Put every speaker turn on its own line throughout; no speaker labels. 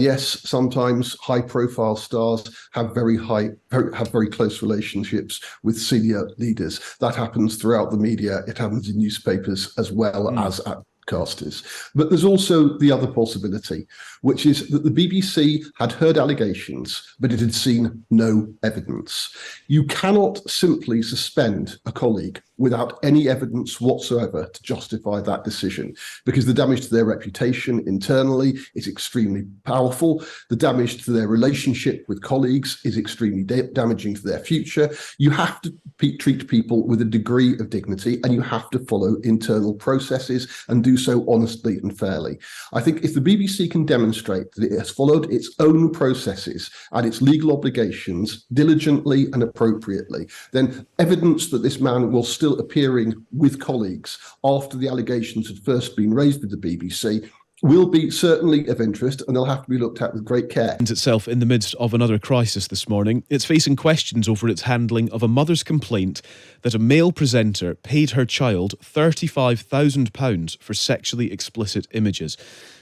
yes, sometimes high-profile stars have very close relationships with senior leaders. That happens throughout the media. It happens in newspapers as well as at broadcasters. But there's also the other possibility, which is that the BBC had heard allegations, but it had seen no evidence. You cannot simply suspend a colleague without any evidence whatsoever to justify that decision, because the damage to their reputation internally is extremely powerful. The damage to their relationship with colleagues is extremely damaging to their future. You have to treat people with a degree of dignity, and you have to follow internal processes and do so honestly and fairly. I think if the BBC can demonstrate that it has followed its own processes and its legal obligations diligently and appropriately, then evidence that this man was still appearing with colleagues after the allegations had first been raised with the BBC will be certainly of interest, and they'll have to be looked at with great care.
Itself in the midst of another crisis this morning. It's facing questions over its handling of a mother's complaint that a male presenter paid her child £35,000 for sexually explicit images.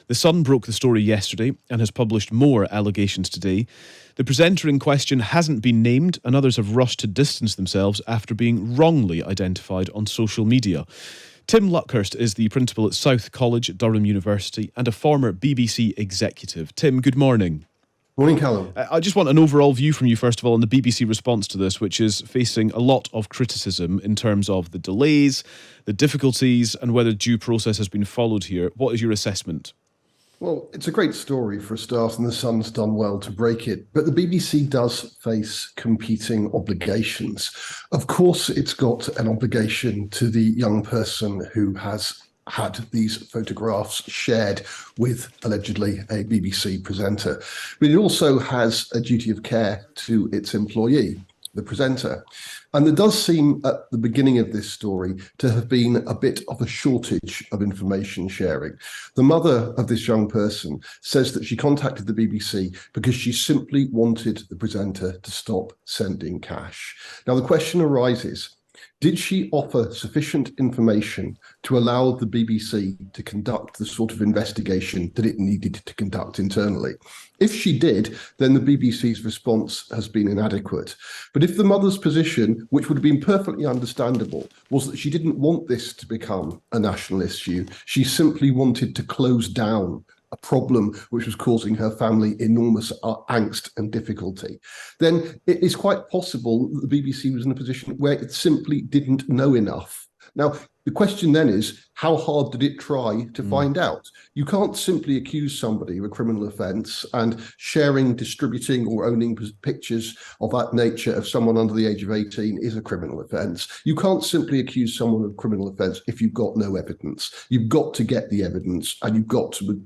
The Sun broke the story yesterday and has published more allegations today. The presenter in question hasn't been named, and others have rushed to distance themselves after being wrongly identified on social media. Tim Luckhurst is the principal at South College, Durham University, and a former BBC executive. Tim, good morning.
Morning, Callum.
I just want an overall view from you, first of all, on the BBC response to this, which is facing a lot of criticism in terms of the delays, the difficulties, and whether due process has been followed here. What is your assessment?
Well, it's a great story for a start, and the Sun's done well to break it. But the BBC does face competing obligations. Of course, it's got an obligation to the young person who has had these photographs shared with allegedly a BBC presenter. But it also has a duty of care to its employee, the presenter. And there does seem at the beginning of this story to have been a bit of a shortage of information sharing. The mother of this young person says that she contacted the BBC because she simply wanted the presenter to stop sending cash. Now, the question arises, did she offer sufficient information to allow the BBC to conduct the sort of investigation that it needed to conduct internally? If she did, then the BBC's response has been inadequate. But if the mother's position, which would have been perfectly understandable, was that she didn't want this to become a national issue, she simply wanted to close down a problem which was causing her family enormous angst and difficulty, then it is quite possible that the BBC was in a position where it simply didn't know enough. Now, the question then is, how hard did it try to find out? You can't simply accuse somebody of a criminal offence, and sharing, distributing or owning pictures of that nature of someone under the age of 18 is a criminal offence. You can't simply accuse someone of criminal offence if you've got no evidence. You've got to get the evidence, and you've got to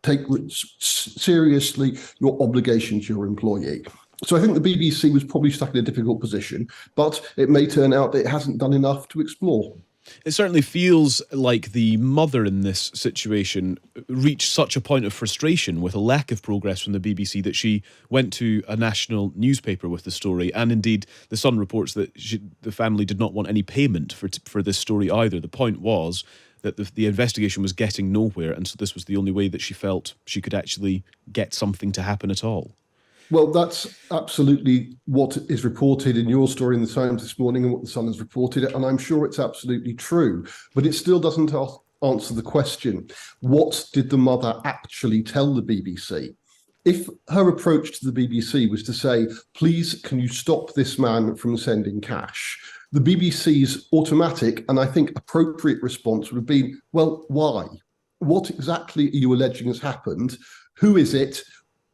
take seriously your obligation to your employee. So I think the BBC was probably stuck in a difficult position, but it may turn out that it hasn't done enough to explore.
It certainly feels like the mother in this situation reached such a point of frustration with a lack of progress from the BBC that she went to a national newspaper with the story. And indeed, The Sun reports that the family did not want any payment for this story either. The point was that the investigation was getting nowhere, and so this was the only way that she felt she could actually get something to happen at all.
Well, that's absolutely what is reported in your story in the Times this morning and what the Sun has reported, and I'm sure it's absolutely true. But it still doesn't answer the question, what did the mother actually tell the BBC? If her approach to the BBC was to say, please, can you stop this man from sending cash? The BBC's automatic and I think appropriate response would have been, well, why? What exactly are you alleging has happened? Who is it?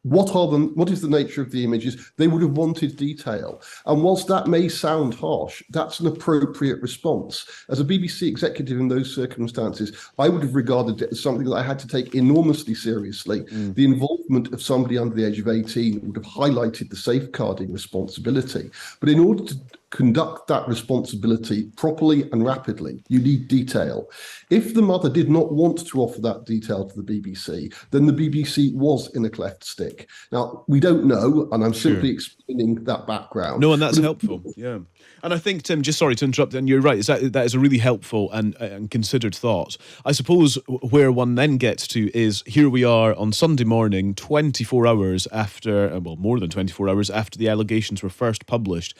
What is the nature of the images? They would have wanted detail. And whilst that may sound harsh, that's an appropriate response. As a BBC executive in those circumstances, I would have regarded it as something that I had to take enormously seriously. The involvement of somebody under the age of 18 would have highlighted the safeguarding responsibility. But in order to conduct that responsibility properly and rapidly, you need detail. If the mother did not want to offer that detail to the BBC, then the BBC was in a cleft stick. Now, we don't know, and I'm simply explaining that background.
No, and that's helpful. Yeah. And I think, Tim, just sorry to interrupt, and you're right, that is a really helpful and considered thought. I suppose where one then gets to is, here we are on Sunday morning, 24 hours after, well, more than 24 hours after the allegations were first published.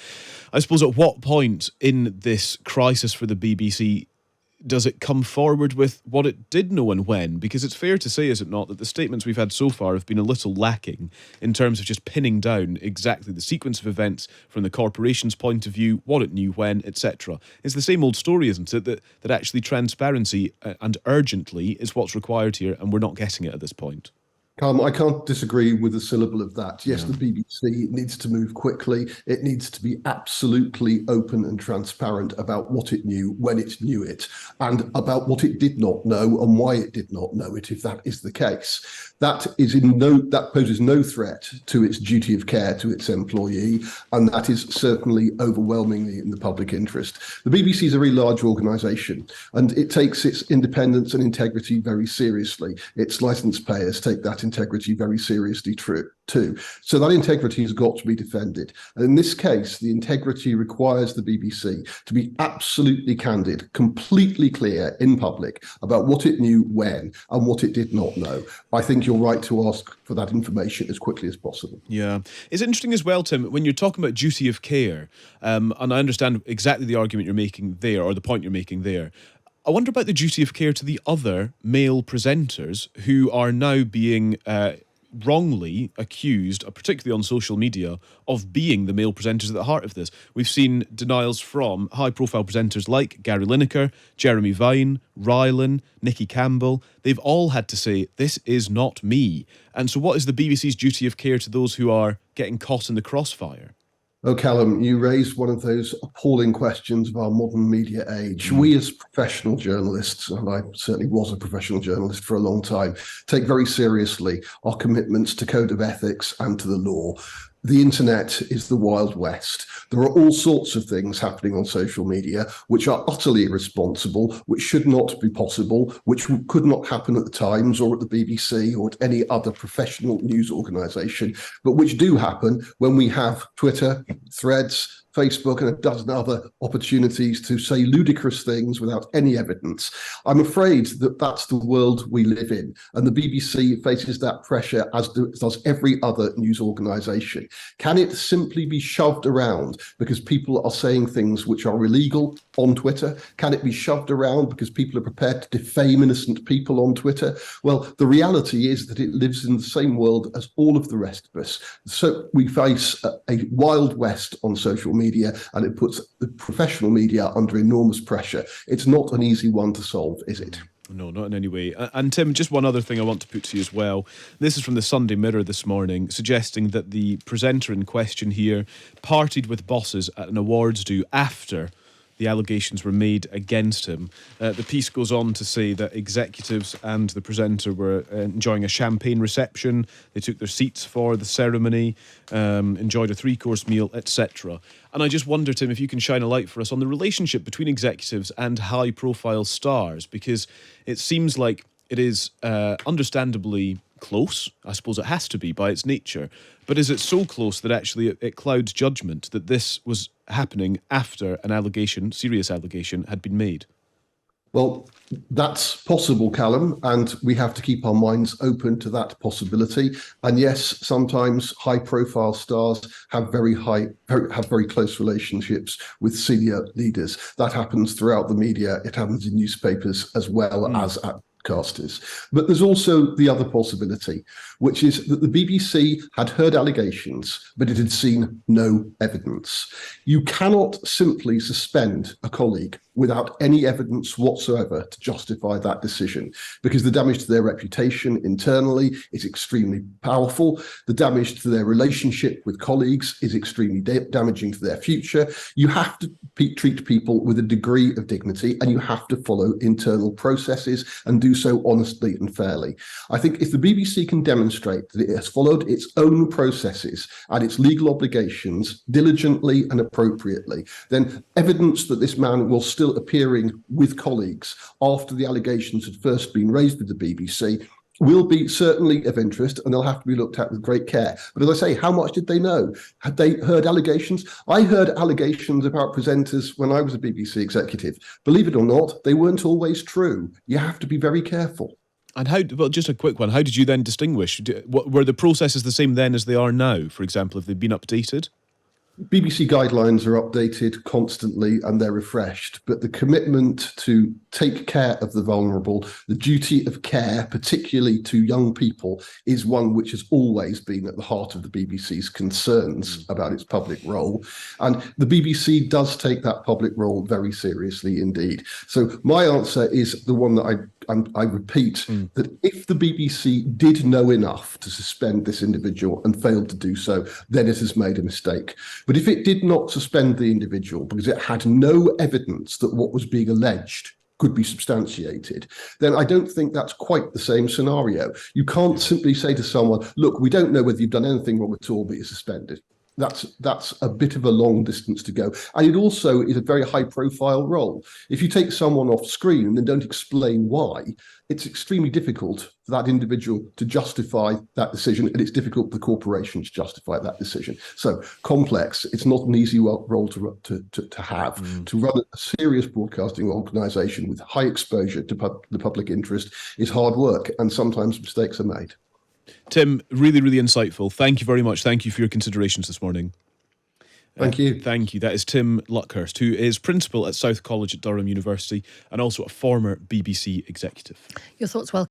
I suppose at what point in this crisis for the BBC does it come forward with what it did know and when? Because it's fair to say, is it not, that the statements we've had so far have been a little lacking in terms of just pinning down exactly the sequence of events from the corporation's point of view, what it knew when, etc. It's the same old story, isn't it, that actually transparency and urgently is what's required here, and we're not getting it at this point.
Calm, I can't disagree with a syllable of that. Yes, the BBC needs to move quickly. It needs to be absolutely open and transparent about what it knew, when it knew it, and about what it did not know and why it did not know it, if that is the case. That poses no threat to its duty of care to its employee, and that is certainly overwhelmingly in the public interest. The BBC is a very large organisation, and it takes its independence and integrity very seriously. Its licence payers take that integrity very seriously too. So that integrity has got to be defended. And in this case, the integrity requires the BBC to be absolutely candid, completely clear in public about what it knew when and what it did not know. I think you're right to ask for that information as quickly as possible.
Yeah. It's interesting as well, Tim, when you're talking about duty of care, and I understand exactly the argument you're making there, or the point you're making there, I wonder about the duty of care to the other male presenters who are now being wrongly accused, particularly on social media, of being the male presenters at the heart of this. We've seen denials from high-profile presenters like Gary Lineker, Jeremy Vine, Rylan, Nikki Campbell. They've all had to say, this is not me. And so what is the BBC's duty of care to those who are getting caught in the crossfire?
Oh, Callum, you raised one of those appalling questions of our modern media age. We as professional journalists, and I certainly was a professional journalist for a long time, take very seriously our commitments to code of ethics and to the law. The internet is the Wild West. There are all sorts of things happening on social media which are utterly irresponsible, which should not be possible, which could not happen at the Times or at the BBC or at any other professional news organisation, but which do happen when we have Twitter, Threads, Facebook and a dozen other opportunities to say ludicrous things without any evidence. I'm afraid that that's the world we live in, and the BBC faces that pressure as does every other news organisation. Can it simply be shoved around because people are saying things which are illegal on Twitter? Can it be shoved around because people are prepared to defame innocent people on Twitter? Well, the reality is that it lives in the same world as all of the rest of us. So we face a wild west on social media, and it puts the professional media under enormous pressure. It's not an easy one to solve, is it?
No, not in any way. And Tim, just one other thing I want to put to you as well. This is from the Sunday Mirror this morning, suggesting that the presenter in question here partied with bosses at an awards do after the allegations were made against him. The piece goes on to say that executives and the presenter were enjoying a champagne reception. They took their seats for the ceremony, enjoyed a 3-course meal, etc. And I just wonder, Tim, if you can shine a light for us on the relationship between executives and high-profile stars, because it seems like it is understandably close. I suppose it has to be by its nature. But is it so close that actually it clouds judgment that this was happening after an allegation, serious allegation, had been made?
Well, that's possible, Callum, and we have to keep our minds open to that possibility. And yes, sometimes high-profile stars have very close relationships with senior leaders. That happens throughout the media. It happens in newspapers as well as at broadcasters. But there's also the other possibility, which is that the BBC had heard allegations, but it had seen no evidence. You cannot simply suspend a colleague without any evidence whatsoever to justify that decision, because the damage to their reputation internally is extremely powerful. The damage to their relationship with colleagues is extremely damaging to their future. You have to treat people with a degree of dignity, and you have to follow internal processes and do so honestly and fairly. I think if the BBC can demonstrate that it has followed its own processes and its legal obligations diligently and appropriately, then evidence that this man was still appearing with colleagues after the allegations had first been raised with the BBC will be certainly of interest, and they'll have to be looked at with great care. But as I say, how much did they know? Had they heard allegations? I heard allegations about presenters when I was a BBC executive. Believe it or not, they weren't always true. You have to be very careful.
And well, just a quick one. How did you then distinguish? Were the processes the same then as they are now, for example, if they've been updated?
BBC guidelines are updated constantly and they're refreshed, but the commitment to take care of the vulnerable, the duty of care, particularly to young people, is one which has always been at the heart of the BBC's concerns about its public role. And the BBC does take that public role very seriously indeed. So my answer is the one that I repeat, that if the BBC did know enough to suspend this individual and failed to do so, then it has made a mistake. But if it did not suspend the individual because it had no evidence that what was being alleged could be substantiated, then I don't think that's quite the same scenario. You can't simply say to someone, look, we don't know whether you've done anything wrong at all, but you're suspended. That's a bit of a long distance to go. And it also is a very high profile role. If you take someone off screen and then don't explain why, it's extremely difficult for that individual to justify that decision, and it's difficult for the corporation to justify that decision. So complex. It's not an easy role to have. To run a serious broadcasting organisation with high exposure to the public interest is hard work, and sometimes mistakes are made.
Tim, really, really insightful. Thank you very much. Thank you for your considerations this morning.
Thank you.
Thank you. That is Tim Luckhurst, who is principal at South College at Durham University and also a former BBC executive.
Your thoughts, well.